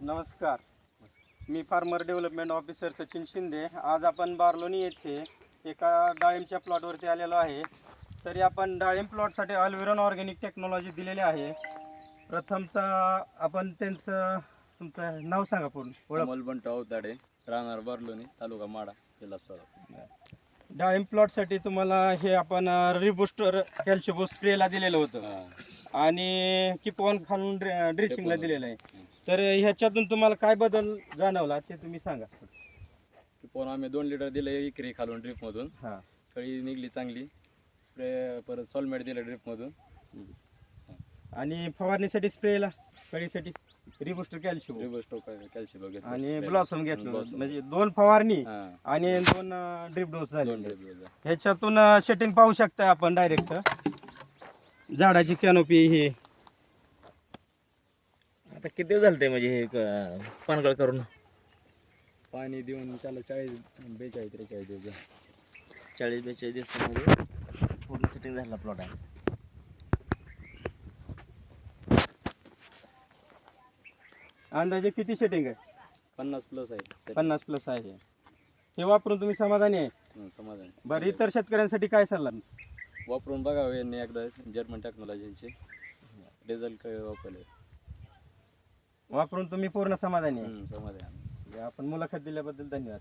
नमस्कार. मी farmer development officer Sachin Shinde. आज आपण बार्लोनी येथे एका डाळिंबच्या प्लॉटवरती आलेलो आहे. तरी आपण डाळिंब प्लॉटसाठी अल्विरॉन ऑर्गॅनिक टेक्नॉलॉजी दिलेली आहे. प्रथमतः आपण तुमचं नाव सांगा पूर्ण. अमोल बंटू अवताडे, राहणार बार्लोनी, तालुका माडा, जिल्हा सोलापूर. डाळिंब प्लॉटसाठी तुम्हाला हे आपण रिबुस्टर कॅल्शियम स्प्रेला दिलेलं होतं आणि किपॉन खालून ड्रिचिंगला दिलेलं आहे. तर ह्याच्यातून तुम्हाला काय बदल जाणवला ते तुम्ही सांगा. पण आम्ही 2 लिटर दिले इकरी खालून ड्रिपमधून. हां. कळी निघली चांगली. स्प्रे परत सॉलमेट दिलं ड्रिपमधून. आणि फवारणीसाठी स्प्रेला कळीसाठी रिबुस्टर कॅल्शियम कॅल्शियम घेतलं आणि ब्लॉसम घेतलं. म्हणजे 2 फवारणी आणि 2 ड्रिप डोस झाले. ह्याच्यातून सेटिंग पाहू शकता आपण डायरेक्ट झाडाची कॅनोपी. हे आता किती दिवस झाले ते म्हणजे हे पानगळ करून? पाणी देऊन त्याला 42-43 दिवस झाले. 40-42 दिवसामध्ये पूर्ण सेटिंग झाला प्लॉट आहे. अंदाजे किती सेटिंग आहे? 50+ आहे. 50+ आहे. हे वापरून तुम्ही समाधानी आहे? समाधान. बरं, इतर शेतकऱ्यांसाठी काय सल्ला? वापरून बघावे यांनी एकदा जर्मन टेक्नॉलॉजीचे रिझल्ट वापरले. वापरून तुम्ही पूर्ण समाधानी आहे? समाधान. आपण मुलाखत दिल्याबद्दल धन्यवाद.